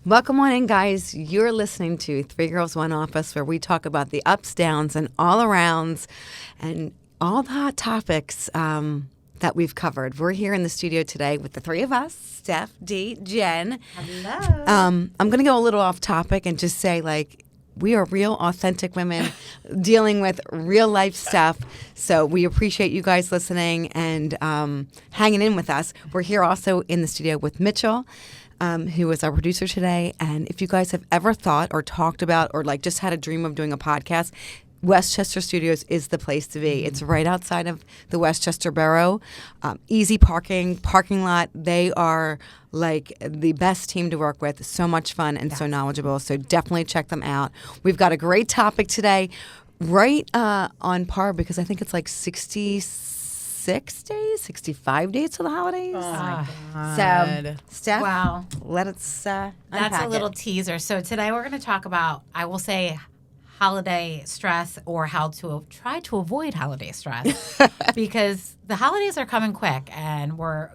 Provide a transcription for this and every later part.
Welcome on in, guys. You're listening to Three Girls, One Office, where we talk about the ups, downs, and all arounds and all the hot topics that we've covered. We're here in the studio today with the three of us, Steph, Dee, Jen. Hello. I'm going to go a little off topic and just say, like, we are real, authentic women dealing with real life stuff. So we appreciate you guys listening and hanging in with us. We're here also in the studio with Mitchell, who is our producer today. And if you guys have ever thought or talked about or like just had a dream of doing a podcast, Westchester Studios is the place to be. It's right outside of the Westchester Borough. Easy parking lot. They are like the best team to work with. So much fun and so knowledgeable. So definitely check them out. We've got a great topic today, right on par because I think it's like 66 days, 65 days to the holidays. Oh my So, Steph, Wow. let us That's unpack a little it. teaser. So today we're going to talk about, I will say, holiday stress or how to try to avoid holiday stress because the holidays are coming quick and we're,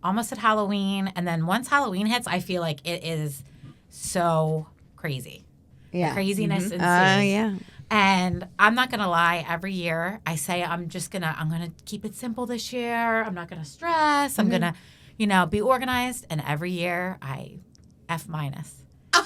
almost at Halloween. And then once Halloween hits, I feel like it is so crazy. Yeah. The craziness ensues. Yeah. And I'm not gonna lie, every year I say I'm gonna keep it simple this year. I'm not gonna stress. I'm gonna, be organized. And every year I F minus.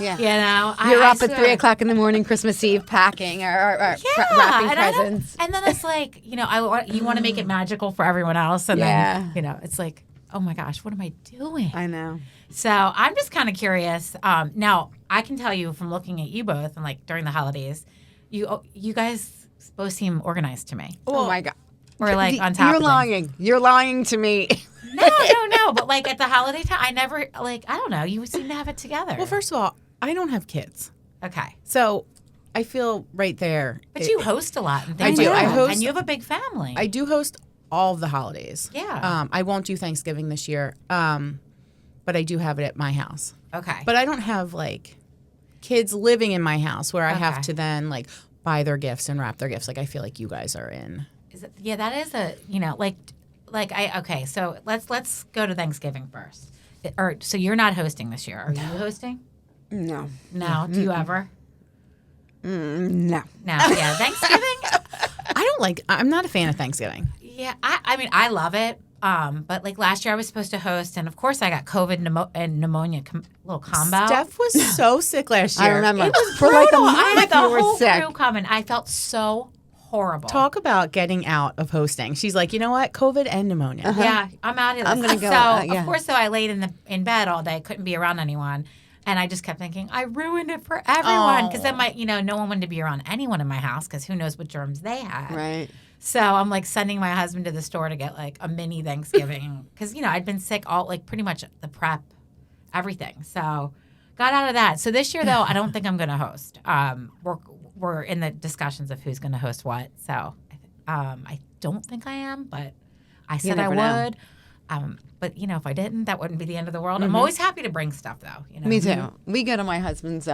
Yeah. You're You're up at 3 o'clock in the morning, Christmas Eve, packing or wrapping presents. And then it's like, you want to make it magical for everyone else. And then, it's like, oh my gosh, what am I doing? I know. So I'm just kind of curious. Now, I can tell you from looking at you both and like during the holidays, you guys both seem organized to me. Oh my God. Or like on top You're of lying. You're lying to me. No. But like at the holiday time, I never, I don't know. You seem to have it together. Well, first of all, I don't have kids. Okay. So I feel right there. But you host a lot. And I things do. like I that. host- And you have a big family. I do host all of the holidays. Yeah. I won't do Thanksgiving this year, but I do have it at my house. Okay. But I don't have like kids living in my house where I have Okay. to then like buy their gifts and wrap their gifts. Like I feel like you guys are in. That is okay. So let's go to Thanksgiving first. So you're not hosting this year. Are you hosting? No. No. Do you ever? No. No. Yeah. Thanksgiving. I'm not a fan of Thanksgiving. Yeah. I love it. But like last year I was supposed to host, and of course I got COVID and pneumonia little combo. Steph was so sick last year. I remember. It was For like a brutal. I month had the you were whole sick. crew coming. I felt so horrible. Talk about getting out of hosting. She's like, you know what? COVID and pneumonia. Yeah, I'm out of this. I'm gonna go, So yeah. of course, I laid in bed all day, couldn't be around anyone, and I just kept thinking I ruined it for everyone because then no one wanted to be around anyone in my house because who knows what germs they had. Right. So I'm like sending my husband to the store to get like a mini Thanksgiving because I'd been sick all like pretty much the prep, everything. So got out of that. So this year though, I don't think I'm gonna host. We're in the discussions of who's gonna host what. So I don't think I am, but I said I never know. would. But if I didn't, that wouldn't be the end of the world. I'm always happy to bring stuff though. Me too. We go to my husband's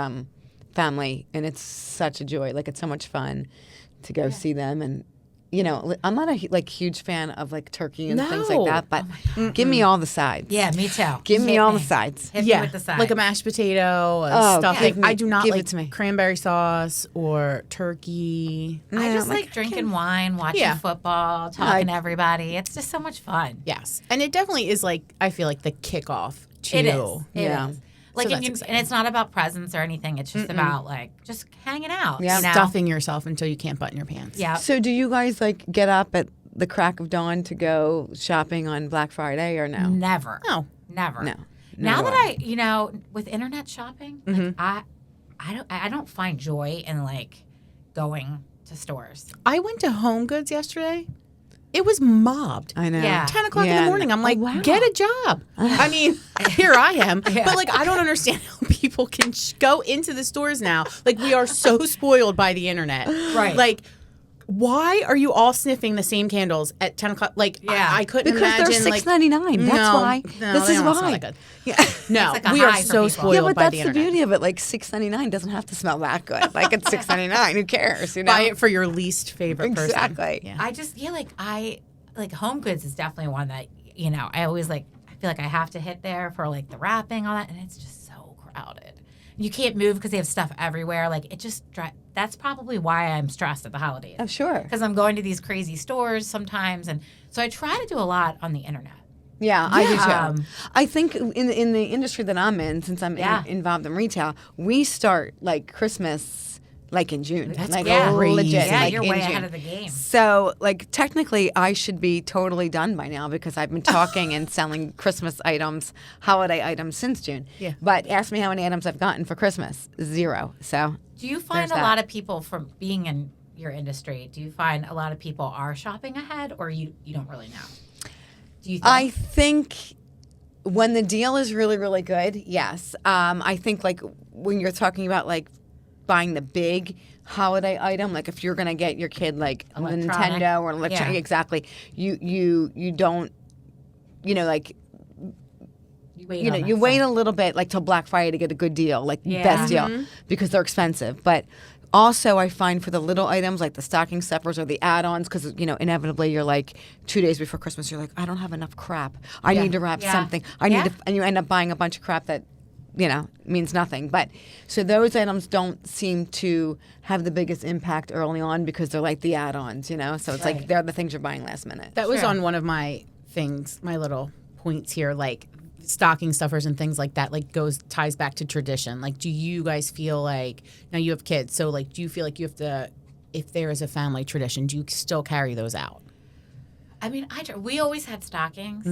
family, and it's such a joy. Like, it's so much fun to go see them. And, I'm not a huge fan of like turkey and things like No. that, but give me all the sides. Yeah, me too. Give me Hit all the sides. Hit me with the sides. like a mashed potato, Oh, stuffing. give me- I do not give it like to me. cranberry sauce or turkey. I just Yeah, like drinking wine, watching Yeah. football, talking to everybody. It's just so much fun. Yes, and it definitely is like I feel like the kickoff to It is. It Yeah. is. Like, So and, that's and it's not about presents or anything. It's just about like just hanging out. Yeah. stuffing yourself until you can't button your pants. Yeah. So do you guys like get up at the crack of dawn to go shopping on Black Friday or no? Never. No. Never. No. Now No that way. with internet shopping, like, I don't find joy in like going to stores. I went to Home Goods yesterday. It was mobbed. I know. Yeah. 10 o'clock in Yeah, the morning. I'm like, wow. get a job. I mean, here I am. Yeah. But, like, I don't understand how people can go into the stores now. Like, we are so spoiled by the internet. Right. Like, why are you all sniffing the same candles at 10 o'clock? Like, Yeah. I couldn't Because imagine. they're $6.99. That's why. No, This they is don't smell why. that good. Yeah. No, It's like a we are high for so people. spoiled Yeah, but by that's the the internet. beauty of it. Like $6.99 doesn't have to smell that good. Like it's $6.99. Who cares? You know. Buy it for your least favorite person. Exactly. Yeah. I just like Home Goods is definitely one that I always like. I feel like I have to hit there for like the wrapping, all that, and it's just so crowded. You can't move because they have stuff everywhere. Like, it just that's probably why I'm stressed at the holidays. I'm sure. Because I'm going to these crazy stores sometimes. And so I try to do a lot on the internet. Yeah, I do too. Um, I think in the industry that I'm in, since I'm involved in retail, we start like Christmas like in June. That's like crazy. legit. Yeah, like you're in way June. ahead of the game. So, like, technically, I should be totally done by now because I've been talking and selling Christmas items, holiday items since June. Yeah. But ask me how many items I've gotten for Christmas. 0. So, Do you find There's a that. lot of people from being in your industry, do you find a lot of people are shopping ahead, or you don't really know? Do you think? I think when the deal is really, really good, yes. I think, like, when you're talking about, like, buying the big holiday item, like if you're gonna get your kid like a Electronic. Nintendo or an electronic, Yeah. exactly. You don't, like, you wait, you wait a little bit like till Black Friday to get a good deal, like Yeah. best deal, because they're expensive. But also, I find for the little items like the stocking stuffers or the add-ons, because inevitably you're like 2 days before Christmas, you're like, I don't have enough crap. I need to wrap Yeah. something. I Yeah. need to, and you end up buying a bunch of crap that means nothing. But so those items don't seem to have the biggest impact early on because they're like the add-ons, So it's like Right. they're the things you're buying last minute. That was Sure. on one of my things, my little points here, like stocking stuffers and things like that, like ties back to tradition. Like, do you guys feel like, now you have kids, so like, do you feel like you have to, if there is a family tradition, do you still carry those out? I mean, we always had stockings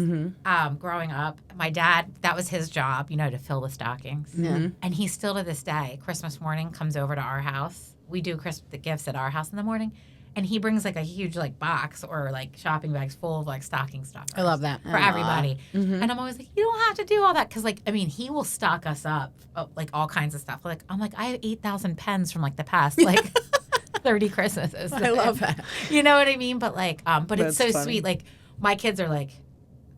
growing up. My dad, that was his job, to fill the stockings. And he still to this day, Christmas morning, comes over to our house. We do the gifts at our house in the morning. And he brings like a huge like box or like shopping bags full of like stocking stuffers. I love that. For everybody. And I'm always like, you don't have to do all that. Because like, I mean, he will stock us up like all kinds of stuff. Like, I'm like, I have 8,000 pens from like the past like 30 Christmases. I love that. You know what I mean? But like, but it's so That's funny. sweet. Like, my kids are like,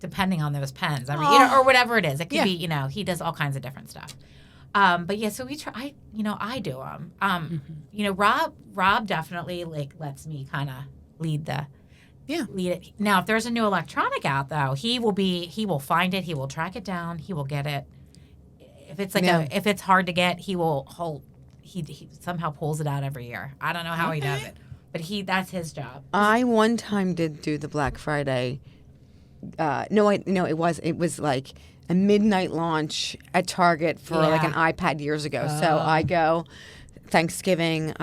depending on those pens, I mean, or whatever it is. It could be, he does all kinds of different stuff. But yeah, so we try. I do them. Rob definitely like lets me kind of lead it. Now, if there's a new electronic out, though, he will find it. He will track it down. He will get it. If it's like if it's hard to get, he will hold. He somehow pulls it out every year. I don't know how he does it, but that's his job. I one time did do the Black Friday. It was like a midnight launch at Target for like an iPad years ago. So I go Thanksgiving.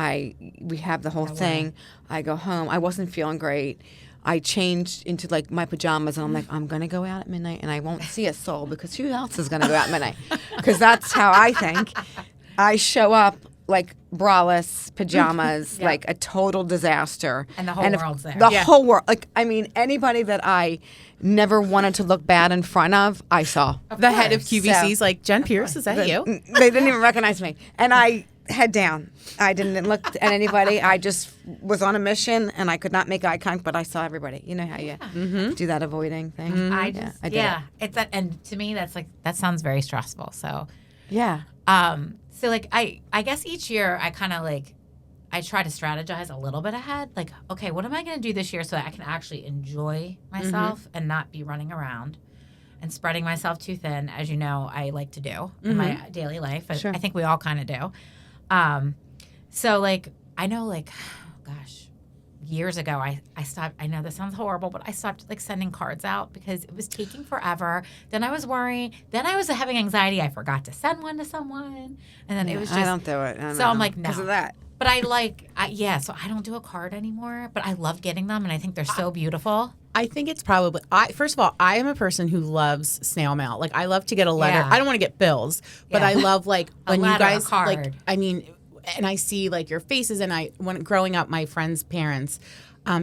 We have the whole thing. I go home. I wasn't feeling great. I changed into like my pajamas and I'm like, I'm gonna go out at midnight and I won't see a soul because who else is gonna go out at midnight? Because that's how I think. I show up like braless, pajamas, like a total disaster. And the whole world's there. The whole world. Like, I mean, anybody that I never wanted to look bad in front of, I saw. The head of course. QVC's like, Jen Pierce, is that you? They didn't even recognize me. And I, head down. I didn't look at anybody. I just was on a mission and I could not make eye contact, but I saw everybody. You know how you do that avoiding thing? I Yeah, just I did it. it's that, and to me that's like that sounds very stressful. So Yeah. so like I guess each year I kind of like I try to strategize a little bit ahead. Like, okay, what am I going to do this year so that I can actually enjoy myself and not be running around and spreading myself too thin, as you know I like to do in my daily life. And Sure. I think we all kind of do. So like I know like gosh, years ago I stopped. I know this sounds horrible, but I stopped like sending cards out because it was taking forever. Then I was worried. Then I was having anxiety. I forgot to send one to someone, and then it was just. I don't do it. So I'm like, no. Because of that. But I so I don't do a card anymore. But I love getting them, and I think they're so beautiful. I think it's probably, first of all, I am a person who loves snail mail. Like, I love to get a letter. Yeah. I don't want to get bills, but Yeah. I love, like, A when you letter, a guys, like, card. I mean, and I see, like, your faces. And when growing up, my friends' parents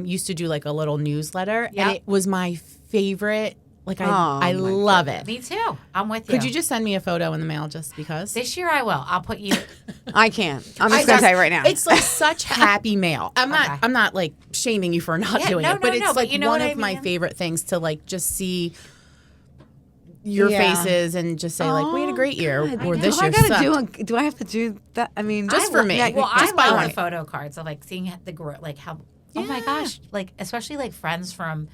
used to do, like, a little newsletter. Yep. And it was my favorite. Like, I my love it. Me too. I'm with you. Could you just send me a photo in the mail just because? This year I will. I'll put you. I can't. I'm just going to tell you right now. It's like such happy mail. I'm Okay. not like shaming you for not Yeah, doing no, it, but no, it's no, but like you know one what of I my mean? favorite things to like just see your Yeah. faces and just say like we had a great year God. or Do this I year gotta sucked. do I have to do that? I mean, Just for me. Well, Just I buy love one. the photo cards of like seeing like how. Oh my Yeah. gosh! Like especially like friends from,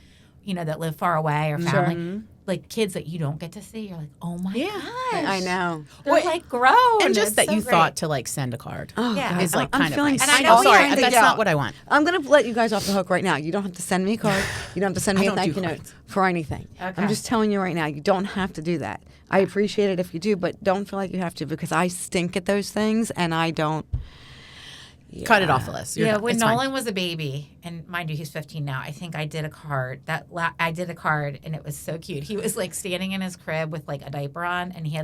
that live far away or family. like kids that you don't get to see. You're like, oh my Yeah. gosh, I know. they're Wait, like grown, And just It's that so you great. thought to like send a card Oh, Yeah. God. is like I'm kind of feeling nice. And I so know I'm sorry, behind that's it, not y'all. what I want. I'm going to let you guys off the hook right now. You don't have to send me a card. You don't have to send me I a don't thank do you note cards. for anything. Okay. I'm just telling you right now, you don't have to do that. I appreciate it if you do, but don't feel like you have to because I stink at those things and I don't. Cut it off the list. You're Yeah, done. when It's fine. Nolan was a baby, and mind you, he's 15 now. I think I did a card I did a card, and it was so cute. He was like standing in his crib with like a diaper on, and he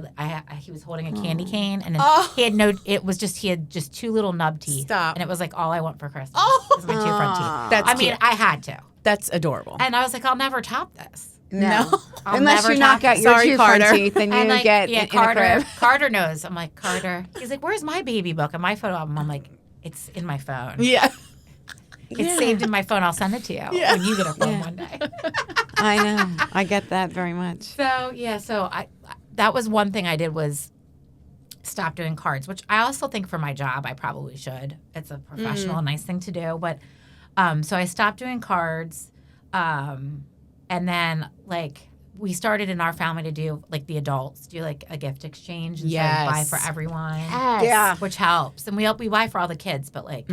was holding a candy cane, and he had no. It was just he had just two little nub teeth. Stop. And it was like all I want for Christmas. Oh. is my two front teeth. That's I mean, cute. I had to, That's adorable. and I was like, I'll never top this. No. I'll Unless never you knock top out it. your Sorry, two front Carter. teeth and you And like, get yeah, in Carter. a crib. Carter knows. I'm like, Carter. He's like, where's my baby book and my photo album? I'm like, it's in my phone. yeah. It's saved in my phone. I'll send it to you when you get a phone one day. I know. I get that very much. So yeah, that was one thing I did was stop doing cards, which I also think for my job I probably should. It's a professional, nice thing to do. But so I stopped doing cards, and then like we started in our family to do like the adults do like a gift exchange and so buy Yes. for everyone. Yeah. Which helps, and we buy for all the kids, but like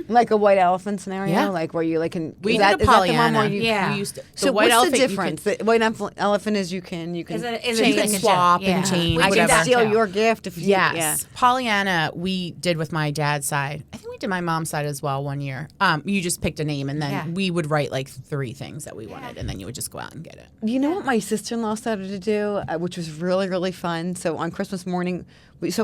Like a white elephant scenario, Yeah. like where you like can. We is did that, a is that the one Pollyanna. where you? Yeah. We used to, So the white what's elephant, the you could- difference? The white elephant is you can is it you can swap and change, We I do can whatever. that steal too. your gift if you. Yes. Yeah. Pollyanna, we did with my dad's side. I think we did my mom's side as well one year. You just picked a name and then Yeah. we would write like 3 things that we wanted and then you would just go out and get it. You know what my sister-in-law started to do, which was really, really fun? So on Christmas morning,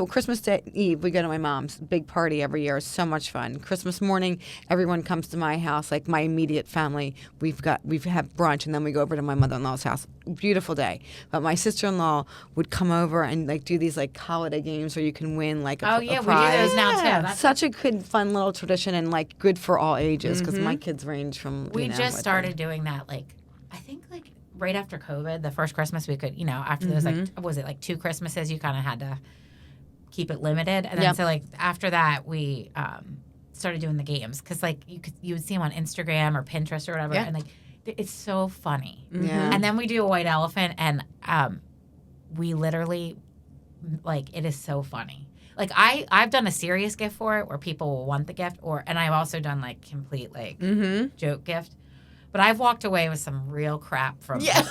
Christmas Day Eve, we go to my mom's big party every year. It's so much fun. Christmas morning, everyone comes to my house, like my immediate family. We've had brunch, and then we go over to my mother-in-law's house. Beautiful day. But my sister-in-law would come over and like do these like holiday games where you can win like a, Oh a yeah, we prize. do those now too. That's Such a good, fun little tradition, and like good for all ages because my kids range from. We you know, just what started doing that, like, I think, like, right after COVID, the first Christmas we could, after those, like, was it like 2 Christmases, you kind of had to keep it limited. And then, Yep. so, like, after that, we started doing the games. Because, like, you would see them on Instagram or Pinterest or whatever. Yeah. And, like, it's so funny. Yeah. And then we do a white elephant, and we literally, like, it is so funny. Like, I've done a serious gift for it where people will want the gift, and I've also done, like, complete, like, joke gift. But I've walked away with some real crap from Yeah.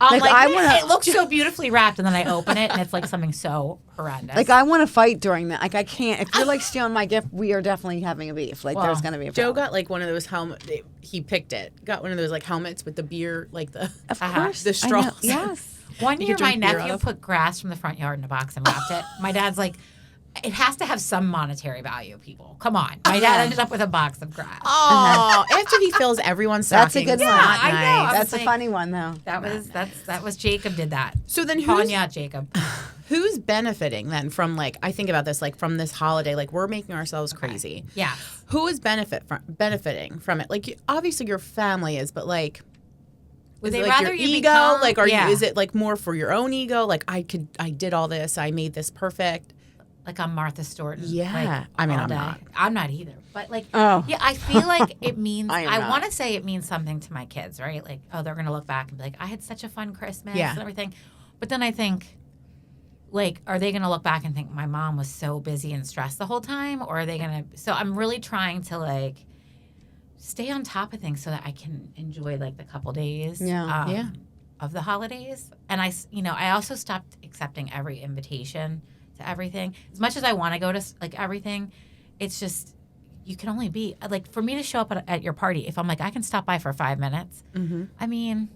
I'm Like, like, I "Man, wanna- it looks so beautifully wrapped, and then I open it, and it's like something so horrendous. Like I want to fight during that. Like I can't. If you're like stealing my gift, we are definitely having a beef. Like Well, there's gonna be a Joe problem. got like one of those helmets. He picked it. Got one of those like helmets with the beer, like the. Of Uh-huh. course, The I know. straws. Yes. One you year, could my drink beer out nephew of. put grass from the front yard in a box and wrapped it. My dad's like, it has to have some monetary value, people. Come on. My dad ended up with a box of grass. Oh, after he fills everyone's That's a stockings. good one. Not I know. nice. That's a like- funny one though. That was Jacob did that. So then Calling who's you out, Jacob. who's benefiting then from like I think about this like from this holiday like we're making ourselves crazy. Yeah. Who is benefiting from it? Like obviously your family is, but like Would is they it like rather your you ego? become- Like are Yeah. you? Is it like more for your own ego? Like I did all this. I made this perfect. Like I'm Martha Stewart. Yeah. Like, I mean, all I'm day. not. I'm not either. But like, Oh. yeah, I feel like it means. I am I not. want to say it means something to my kids, right? Like, oh, they're gonna look back and be like, I had such a fun Christmas Yeah. and everything. But then I think, like, are they gonna look back and think my mom was so busy and stressed the whole time, or are they gonna? So I'm really trying to like stay on top of things so that I can enjoy like the couple days. Yeah. Yeah. Of the holidays, and I also stopped accepting every invitation to everything. As much as I want to go to like everything, it's just you can only be like for me to show up at your party. If I'm like I can stop by for 5 minutes, I mean,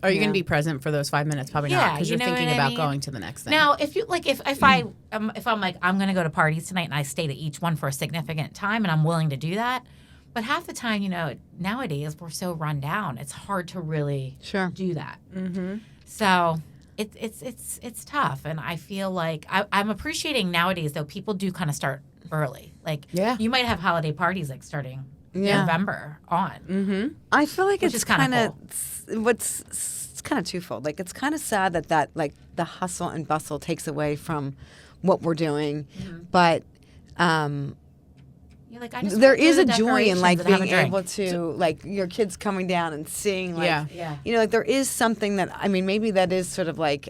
Are you Yeah. going to be present for those 5 minutes? Probably Yeah, not because you you're know thinking what I about mean? going to the next thing. now if you like if I'm like I'm gonna go to parties tonight and I stay to each one for a significant time and I'm willing to do that, but half the time nowadays we're so run down, it's hard to really Sure. do that. So it's tough, and I feel like I'm appreciating nowadays though people do kind of start early. Like Yeah. you might have holiday parties like starting Yeah. November on. I feel like Which it's is kinda kind of it's kind of twofold. Like it's kind of sad that like the hustle and bustle takes away from what we're doing, but You're like, I just there wanna do is the a joy in like decorations and being have a drink. able to like your kids coming down and seeing like Yeah. you know like there is something that I mean maybe that is sort of like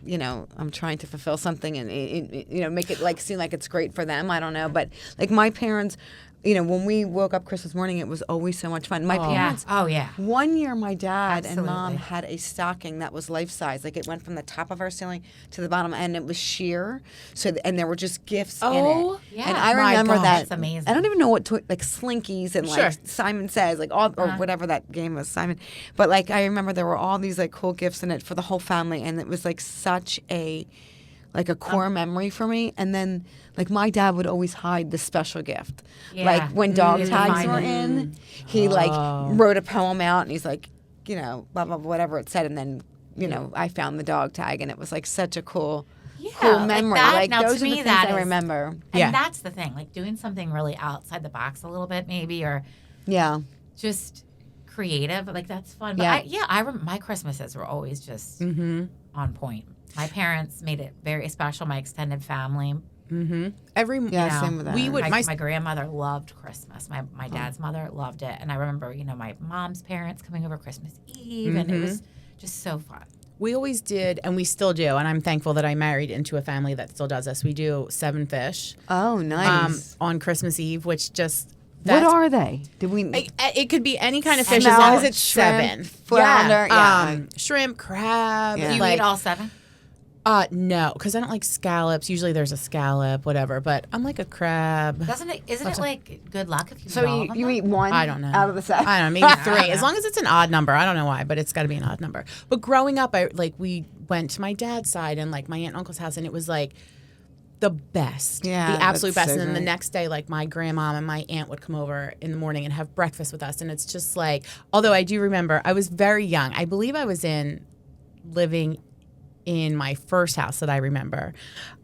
you know I'm trying to fulfill something and you know make it like seem like it's great for them. I don't know, but like my parents, you know, when we woke up Christmas morning, it was always so much fun. My Yeah. parents. Oh yeah. One year, my dad and mom Absolutely. had a stocking that was life size. Like it went from the top of our ceiling to the bottom, and it was sheer. So, and there were just gifts in Oh, it. yeah. And I My remember gosh. that. That's amazing. I don't even know what like Slinkies and Sure. like Simon Says, like all or whatever that game was, Simon. But like I remember there were all these like cool gifts in it for the whole family, and it was like such a like a core memory for me. And then like my dad would always hide the special gift. Yeah. Like when dog Mm. tags Find were it. in, he like wrote a poem out and he's like, you know, blah blah blah, whatever it said, and then you know I found the dog tag and it was like such a cool cool like memory. that- Like now, to those are the me, things that I is- remember. And Yeah. that's the thing, like doing something really outside the box a little bit, maybe, or Yeah. just creative. Like that's fun. But Yeah. my Christmases were always just on point. My parents made it very special. My extended family. Every Yeah, you know, same with that. we would my grandmother loved Christmas. My dad's mother loved it, and I remember my mom's parents coming over Christmas Eve, and it was just so fun. we always did, and we still do, and I'm thankful that I married into a family that still does this. We do 7 fish Oh, nice. on Christmas Eve, which just what that's- are they? Did we? it could be any kind of fish as long as it's Shrimp, 7. flounder, yeah. Shrimp, crab. Yeah. Do you like, eat all 7? no, because I don't like scallops. Usually there's a scallop, whatever. But I'm like a crab. Isn't it like good luck if you So eat all of them? you eat one? I don't know. Out of the 7. I don't know, maybe 3. As long as it's an odd number. I don't know why, but it's got to be an odd number. But growing up, we went to my dad's side and like my aunt and uncle's house, and it was like the best. Yeah, the absolute that's best. so And then the great. next day, like my grandmom and my aunt would come over in the morning and have breakfast with us. And it's just like, although I do remember, I was very young. I believe I was living in my first house that I remember.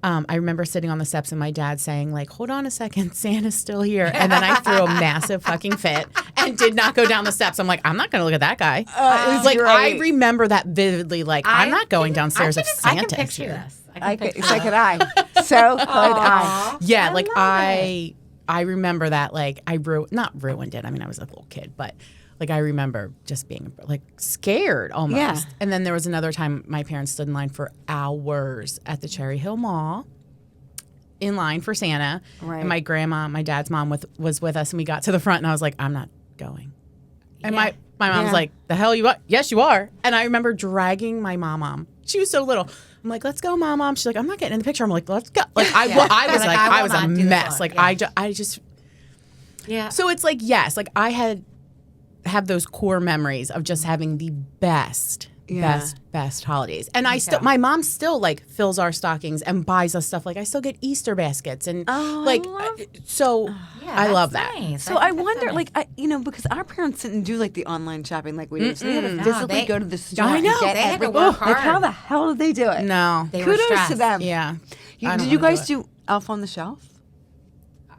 I remember sitting on the steps and my dad saying like, hold on a second, Santa's still here. And then I threw a massive fucking fit and did not go down the steps. I'm like, I'm not going to look at that guy. it was Like, I great. remember that vividly. Like, I'm not going downstairs if I Santa's can picture here. this. I can could, picture so this. could I. So could I. Yeah, like I remember that. Like I not ruined it. I mean, I was a little kid, but like I remember just being like scared almost. Yeah. And then there was another time my parents stood in line for hours at the Cherry Hill Mall in line for Santa. Right. And my grandma, my dad's mom, was with us, and we got to the front, and I was like, I'm not going. And Yeah. my mom's Yeah. like, the hell you are? Yes, you are. And I remember dragging my mom. She was so little. I'm like, let's go, mom. She's like, I'm not getting in the picture. I'm like, let's go. Like I was You're like, like, I I was will a not do this mess. one. Like Yeah. I just. Yeah. So it's like, yes, like I have those core memories of just having the best holidays. And my mom still like fills our stockings and buys us stuff. Like I still get Easter baskets and Oh, like Yeah, I love that's that. nice. So I wonder, like, because our parents didn't do like the online shopping like we do. So they had to physically they- go to the store. I know. And get They had to everything. work Like, how hard. the hell did they do it? No. They were Kudos to stressed. them. Yeah. I don't Did you wanna guys do Elf on the Shelf?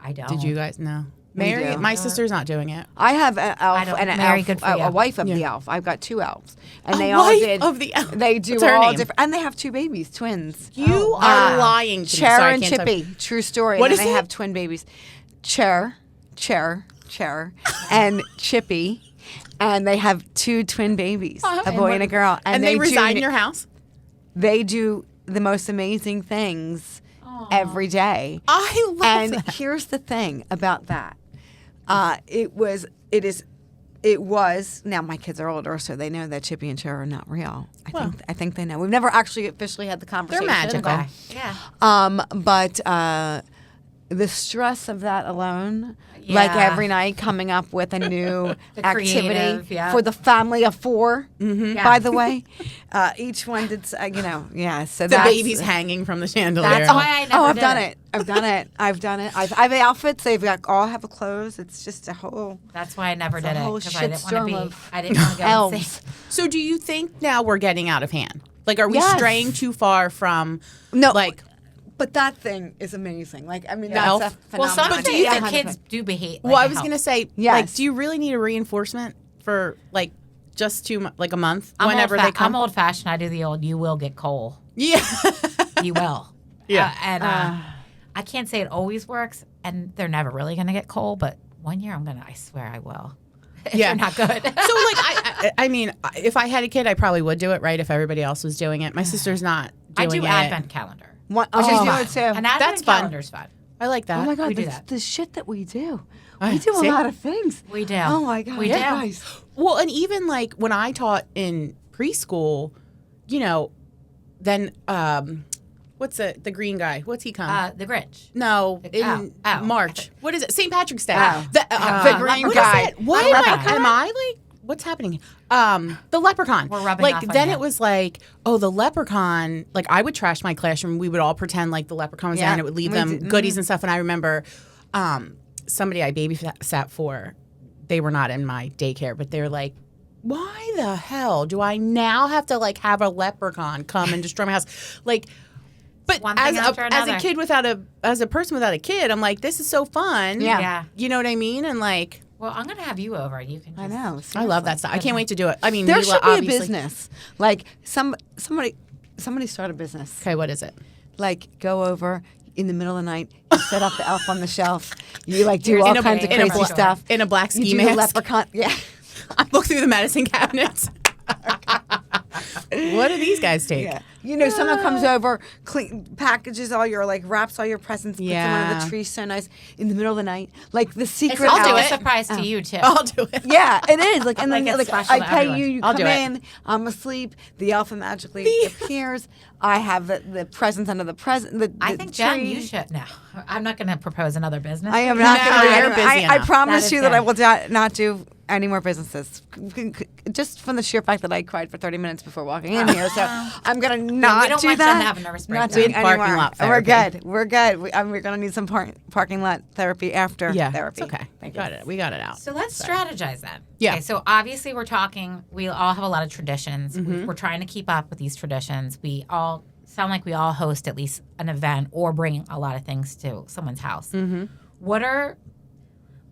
I don't. Did you guys? No. We Mary, do. my sister's not doing it. I have an elf don't- and an Mary, elf, good for a you. wife of the elf. I've got 2 elves, and A they all wife did of the elf. They do What's her all name? different, and they have 2 babies, twins. You are lying to me. Cher Sorry, I and can't Chippy. talk- True story. What and is they it? have twin babies. Cher, and Chippy, and they have 2 twin babies, a boy and a girl. And they reside in do, your house? They do the most amazing things every day. I love And that. here's the thing about that. It was. Now my kids are older, so they know that Chippy and Cher are not real. I think they know. We've never actually officially had the conversation. magical. Okay. Yeah. But the stress of that alone, like Yeah. every night coming up with a new The activity creative, yeah. for the family of 4. Yeah. By the way, each one did. So The that's, baby's hanging from the chandelier. That's why I never Oh, I've did done it. I've done it. I have outfits. They've got all have clothes. It's just a whole That's why I never a did it whole because I didn't want to shitstorm be. of I didn't want to go and elves. see. So do you think now we're getting out of hand? Like, are we Yes. straying too far from, No, like, but that thing is amazing. Like, I mean, Elf? that's a Well, phenomenon. some But do days you the think- kids do behave. well, I like was a going to help. say, Yes. like, do you really need a reinforcement for, like, just like a month I'm whenever old they come? I'm old fashioned. I do the old. You will get coal. Yeah. You will. Yeah. I can't say it always works, and they're never really going to get cold. But one year, I swear I will. If Yeah. they're not good. So, like, I mean, if I had a kid, I probably would do it, right? If everybody else was doing it. My sister's not I doing do it. advent calendar. Oh, She's do fun. it too. An advent That's fun. calendar's fun. I like that. Oh my God, We do the, that. the shit that we do. Ah, We do see? a lot of things. We do. Oh my God, We do. guys. Well, and even like when I taught in preschool, you know, then what's the green guy? What's he come? The Grinch. No, in oh. March. What is it? St. Patrick's Day. Oh. The green what is guy. it? What The am I? leprechaun. Am I like? What's happening? The leprechaun. We're rubbing like off on then you. it was like, oh, the leprechaun. Like I would trash my classroom. We would all pretend like the leprechaun was there, Yeah, and it would leave we them did- goodies and stuff. And I remember, somebody I babysat for, they were not in my daycare, but they're like, why the hell do I now have to like have a leprechaun come and destroy my house? Like, but One thing after as a another. kid as a person without a kid, I'm like, this is so fun. Yeah. Yeah. You know what I mean? And like, Well, I'm gonna have you over. You can. I just- know. I love that stuff. I can't wait to do it. I mean, There Mila, should be a obviously- business. Like somebody start a business. Okay, what is it? Like go over in the middle of the night, you set up the elf on the shelf. You like do In all a- kinds of in a crazy bla- stuff. In a black You ski do mask. the leprechaun. Yeah. I look through the medicine cabinets. What do these guys take? Yeah. You know, someone comes over, packages all your, like, wraps all your presents, puts them under Yeah. the tree so nice in the middle of the night. Like, the It's secret also do a it. surprise to you too. I'll do it. Yeah, it is. Like, and Like, then, it's like, special I to pay everyone. you, you I'll come do it. in, I'm asleep, the elf magically appears. I have the presents under the present. I think Jen, you should. No, I'm not going to propose another business. I am not No, going to you're do busy I enough. promise That is you that good. I will not do any more businesses. Just from the sheer fact that I cried for 30 minutes before walking in here. So I'm going to not we don't do want that. Jen to have a nervous Not breakdown. do We have parking anymore. lot We're therapy. good. We're good. We're going to need some parking lot therapy after Yeah, therapy. it's okay. Thank Got you. it. We got it out. So let's strategize then. Yeah. Okay, so obviously we're talking. We all have a lot of traditions. Mm-hmm. We're trying to keep up with these traditions. We all sound like we all host at least an event or bring a lot of things to someone's house. Mm-hmm. What are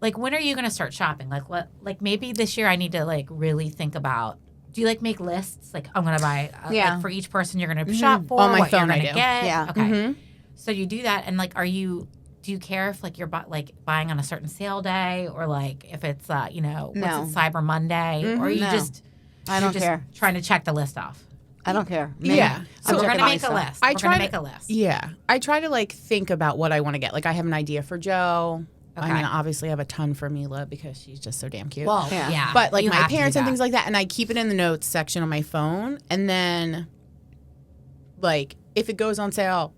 like when are you going to start shopping? Like what? Like maybe this year I need to like really think about. Do you like make lists? Like I'm going to buy Yeah. like, for each person you're going to shop for. On my what phone, you're I gonna do. Get. Yeah. Okay. Mhm. So you do that, and like, do you care if like you're like buying on a certain sale day, or like if it's you know No. what's it, Cyber Monday, or are you No. just I you're don't just care. trying to check the list off? I don't care. Yeah. So we're checking gonna make a myself. list. I We're try gonna to make a list. Yeah, I try to like think about what I want to get. Like I have an idea for Joe. I Okay. mean, obviously I have a ton for Mila because she's just so damn cute. Well, Yeah. yeah. but like you my have to do parents and that. things like that, and I keep it in the notes section on my phone. And then, like, if it goes on sale,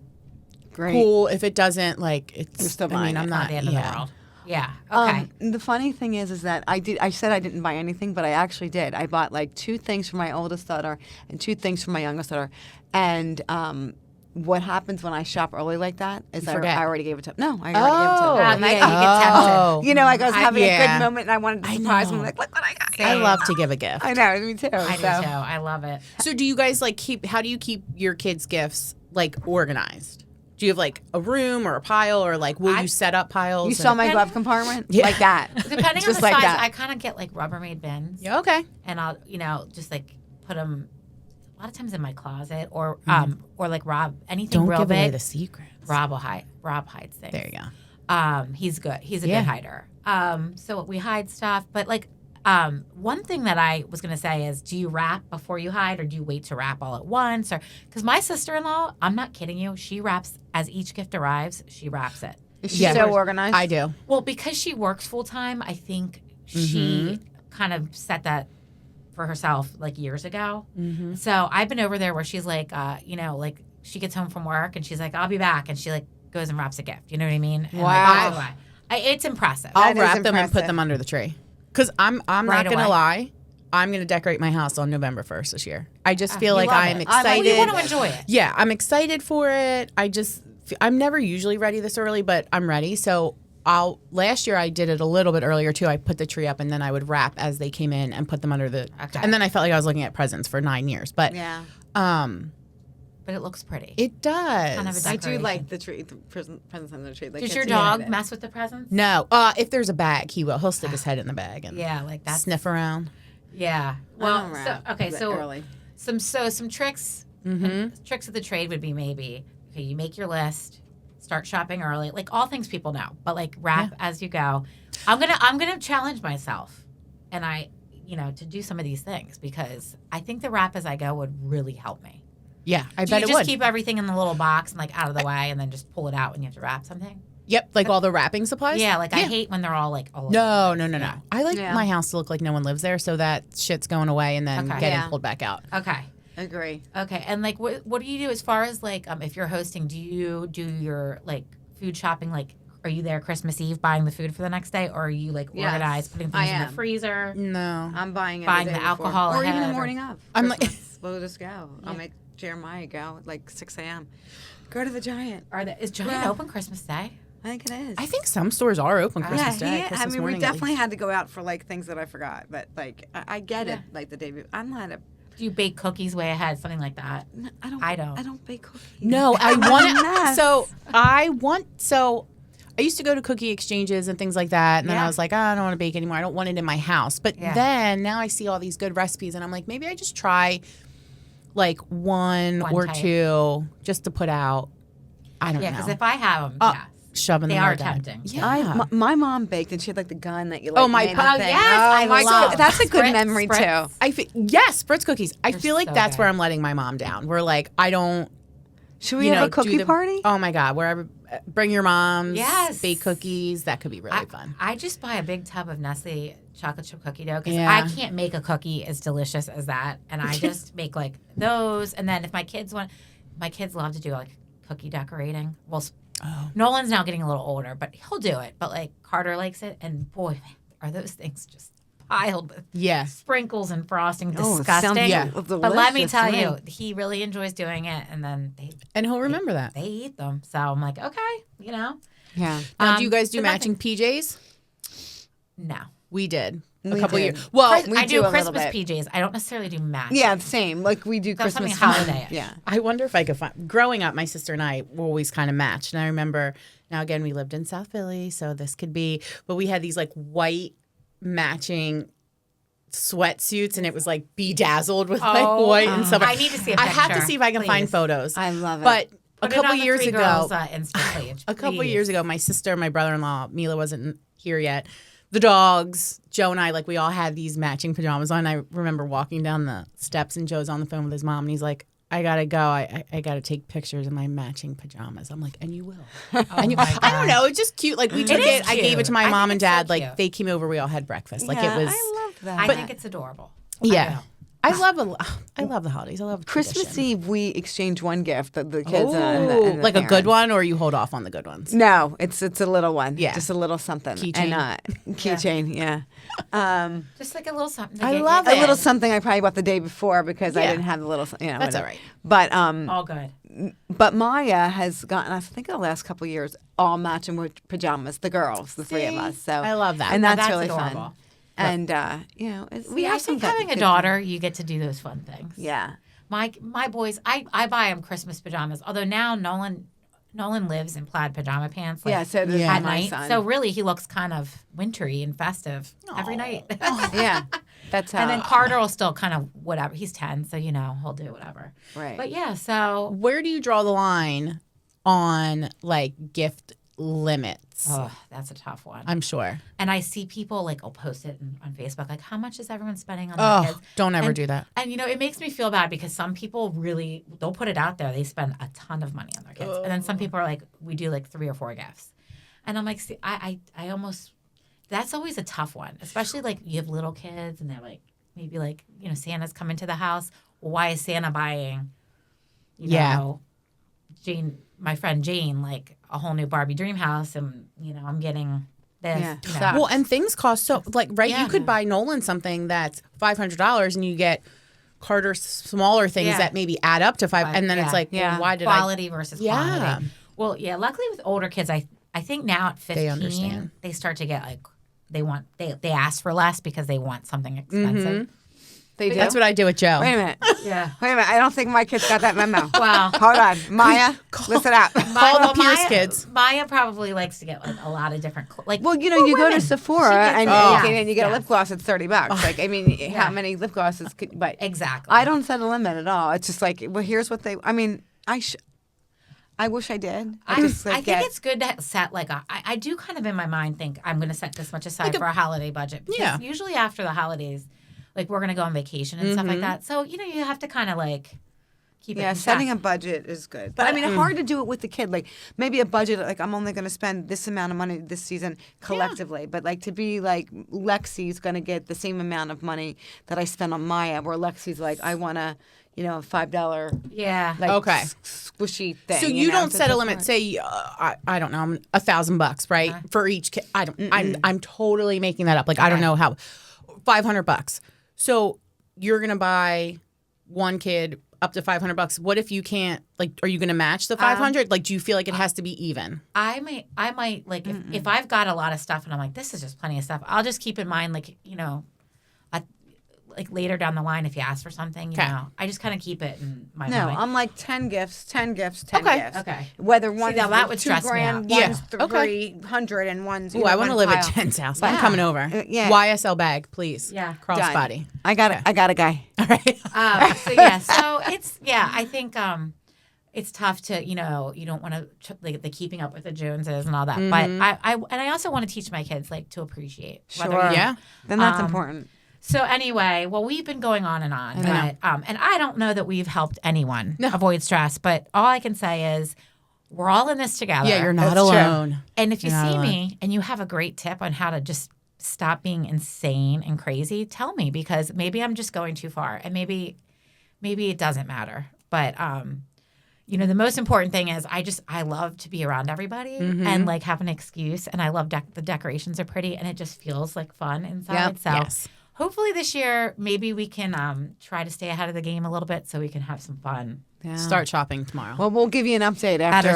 Great. cool. If it doesn't, like, it's. You're still I mean, buying I'm it. not Not the end yeah. of the world. Yeah. Okay. The funny thing is that I said I didn't buy anything, but I actually did. I bought like 2 things for my oldest daughter and 2 things for my youngest daughter. And what happens when I shop early like that is I forget. already gave it to no, I already gave it to Oh. them. yeah, you get tempted. Oh. You know, like I was having a yeah. good moment and I wanted to I surprise them. know. Like, look what I got. I love to give a gift. I know, me too. I do too. I love it. So do you guys like how do you keep your kids' gifts like organized? Do you have like a room or a pile or like will you set up piles? You saw and- my glove compartment? Yeah. Like that. Depending on Just the like size, that. I kind of get like Rubbermaid bins. Yeah, okay. And I'll just like put them a lot of times in my closet or like Rob anything Don't real give away big. the secrets. Rob hides things. There you go. He's good. He's a Yeah. good hider. So we hide stuff, but like one thing that I was gonna say is, do you wrap before you hide, or do you wait to wrap all at once? Or because my sister-in-law, I'm not kidding you, she wraps as each gift arrives. She wraps it. Is she Yeah. so organized? I do. Well, because she works full time, I think she kind of set that for herself like years ago. Mm-hmm. So I've been over there where she's like, like she gets home from work and she's like, I'll be back, and she like goes and wraps a gift. You know what I mean? And, like, Wow. that's why. It's impressive. I'll That is wrap them and put impressive. them under the tree. Because I'm Right not going to away. lie. I'm going to decorate my house on November 1st this year. I just feel You like love I'm it. excited. You want to enjoy it. Yeah, I'm excited for it. I'm never usually ready this early, but I'm ready. So last year I did it a little bit earlier too. I put the tree up and then I would wrap as they came in and put them under the, Okay. and then I felt like I was looking at presents for 9 years, but Yeah. But it looks pretty. it does. Kind of a I do decoration. like the tree, the presents on the tree. Like, Does it's your really dog good. mess with the presents? No, if there's a bag, he will. He'll stick his head in the bag and Yeah, like that's sniff around. Yeah. I Well, don't so wrap okay, that so early. some tricks. Mm-hmm. Tricks of the trade would be maybe okay. You make your list. start shopping early, like all things people know, but like wrap as you go. I'm gonna challenge myself, and to do some of these things because I think the wrap as I go would really help me. Yeah, I Do bet you it just would. keep everything in the little box and like out of the way, and then just pull it out when you have to wrap something? Yep, like all the wrapping supplies. Yeah, like I hate when they're all like all over No, the no, place, no, you no. know? I like Yeah. my house to look like no one lives there, so that shit's going away and then Okay. getting Yeah. pulled back out. Okay. Agree. Okay, and like, what do you do as far as like, if you're hosting? Do you do your like food shopping? Like, are you there Christmas Eve buying the food for the next day, or are you like Yes, organized, putting I things in the am. freezer? No. I'm buying Buying every day the before. alcohol or even the ahead, or- morning of. I'm like- Christmas. We'll just go. I'll make Jeremiah go at like 6 a.m. Go to the Giant. Is Giant Yeah. open Christmas Day? I think it is. I think some stores are open Christmas Day, Christmas I mean, we morning. at definitely least. had to go out for like things that I forgot, but like I get it. Yeah. Like the day before, I'm not a. Do you bake cookies way ahead, something like that? I I don't. I don't bake cookies. No, I want Mess. so I used to go to cookie exchanges and things like that, and then Yeah. I was like, I don't want to bake anymore. I don't want it in my house. But Yeah. then now I see all these good recipes, and I'm like, maybe I just try like one or type. two just to put out. I don't Yeah, know. because if I have them, Oh, yes. shoving They them are like that. tempting. Yeah. My mom baked, and she had like the gun that you like. Oh, my made pa- the oh, thing. yes, I my love God, that's a good Spritz, memory Spritz. too. Yes, Spritz cookies. I They're feel like so that's where good. I'm letting my mom down. We're like, I don't. Should we you have know, a cookie do the- party? Oh my God, wherever. Bring your moms. Yes. Bake cookies. That could be really fun. I just buy a big tub of Nestle chocolate chip cookie dough because Yeah. I can't make a cookie as delicious as that, and I just make like those. And then if my kids love to do like cookie decorating. Well, Nolan's now getting a little older, but he'll do it. But like Carter likes it, and boy, are those things just piled with Yeah. sprinkles and frosting. Oh, it Disgusting. sounds Yeah. But let me delicious tell to me. you, he really enjoys doing it, and then And he'll remember that. they eat them. So I'm like, okay, Yeah. Now, do you guys do so matching nothing- PJs? No. We did a We couple did. years. Well, We I do do a little Christmas bit. PJs. I don't necessarily do matching. Yeah, same. Like we do That's Christmas something holiday-ish. Yeah. I wonder if I could find. Growing up, my sister and I were always kind of matched. And I remember, now again, we lived in South Philly, so this could be, but we had these like white matching sweatsuits, and it was like bedazzled with like Oh, white and stuff. I need to see a I have to picture, see if I can find please. photos. I love it. But Put a it couple on the years Three ago, Girls, Insta page, a couple please. years ago, my sister, my brother-in-law, Mila wasn't here yet. The dogs, Joe and I, like we all had these matching pajamas on. I remember walking down the steps and Joe's on the phone with his mom and he's like, I gotta go. I gotta take pictures in my matching pajamas. I'm like, and you will. And you, my I don't God. know. It's just cute. Like we took is it. I gave it cute. to my I mom think and it's so dad. Like cute. they came over. We all had breakfast. Like Yeah, it was. I love that. I think it's adorable. Yeah. I I love the holidays. I love Christmas tradition. Eve, we exchange one gift, the kids and the like a good parents. one, or you hold off on the good ones. No, it's a little one. Yeah. Just a little something. Keychain. And, keychain, yeah. Just like a little something. To I get love you- it. A little something I probably bought the day before because I Yeah. didn't have the little, That's whatever. all right. But All good. but Maya has gotten, I think, the last couple of years, all matching with pajamas. The girls, the three of See? us. So I love that. and Now that's, that's really adorable. fun. And we I have some think having a good- daughter, you get to do those fun things. Yeah. My boys, I buy them Christmas pajamas. Although now Nolan lives in plaid pajama pants. Like, Yeah. So does Yeah. at my night. son. So really, he looks kind of wintry and festive every night. yeah. That's how. And then Carter will still kind of whatever. He's 10, so he'll do whatever. Right. But yeah, so Where do you draw the line on like gift limits? that's a tough one. I'm sure. And I see people like I'll post it on Facebook, like how much is everyone spending on their Oh, kids? don't ever And- do that. And it makes me feel bad because some people really they'll put it out there. They spend a ton of money on their kids, and then some people are like, we do like 3 or 4 gifts, and I'm like, see, I almost that's always a tough one, especially like you have little kids and they're like maybe like Santa's coming to the house. Well, why is Santa buying? Yeah. Jane, my friend Jane, like a whole new Barbie dream house, and I'm getting this. Yeah. you know. Sucks. Well, and things cost so right. Yeah. You could buy Nolan something that's $500, and you get Carter smaller things Yeah. that maybe add up to $500, and then it's Yeah. like, Yeah. well, why did quality versus Yeah. quantity. Well, yeah. Luckily, with older kids, I think now at 15, understand. they start to get like they ask for less because they want something expensive. they do. That's what I do with Joe. Wait a minute. Yeah. Wait a minute. I don't think my kids got that memo. Wow. Hold on. Maya, listen up. Call the Pierce kids. Maya probably likes to get like a lot of different like. Well, you go to women. Sephora She gets- and, Oh. and you get a Yes. lip gloss at $30. Like, I mean, how many lip glosses could, but Exactly. I don't set a limit at all. It's just like, well, here's what they, I mean, I wish I did. I just, like, think it's good to set like I do kind of in my mind think I'm going to set this much aside for a holiday budget. Because usually after the holidays, like we're going to go on vacation and stuff like that. So, you have to kind of like keep it in setting check. a budget is good. But I mean, hard to do it with the kid. Like maybe a budget, like I'm only going to spend this amount of money this season collectively. But like to be like Lexi's going to get the same amount of money that I spend on Maya, where Lexi's like, I want to, a $5 Yeah. like Okay. squishy thing. So you don't So set a that's limit. fine. Say I don't know, $1,000, right, for each kid. I don't. I'm totally making that up. Like I don't know how. $500. So you're gonna buy one kid up to $500. What if you can't? Like, are you gonna match the 500? Like, do you feel like it has to be even? I might like if I've got a lot of stuff and I'm like, this is just plenty of stuff. I'll just keep in mind like like later down the line if you ask for something, I just kind of keep it in my No, mind. I'm like 10 gifts, 10 gifts. Okay. Whether one's now that would $2 stress me grand, out. one's Yeah. Okay. 300, and one's. Ooh, I want to live at pile. Jen's house. Yeah. I'm coming over. Yeah. YSL bag, please. Yeah. Crossbody. I got a guy. All right. So it's I think it's tough to you don't want to like the keeping up with the Joneses and all that, but I also want to teach my kids like to appreciate. whether Sure. you- Yeah. Then that's important. So anyway, well, we've been going on and on, but and I don't know that we've helped anyone avoid stress, but all I can say is we're all in this together. Yeah, you're not That's true. alone. And if you You're not see alone. me and you have a great tip on how to just stop being insane and crazy, tell me because maybe I'm just going too far and maybe it doesn't matter. But the most important thing is I love to be around everybody and like have an excuse, and I love the decorations are pretty and it just feels like fun inside. Yep. So Yes. hopefully this year maybe we can try to stay ahead of the game a little bit so we can have some fun. Yeah. Start shopping tomorrow. Well, we'll give you an update after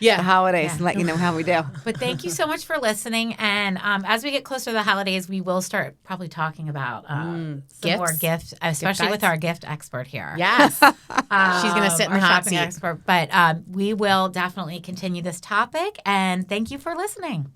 the holidays and let you know how we do. But thank you so much for listening. And as we get closer to the holidays, we will start probably talking about some more gifts, especially with guides? our gift expert here. Yes. She's going to sit in the our hot shopping seat. expert. But we will definitely continue this topic. And thank you for listening.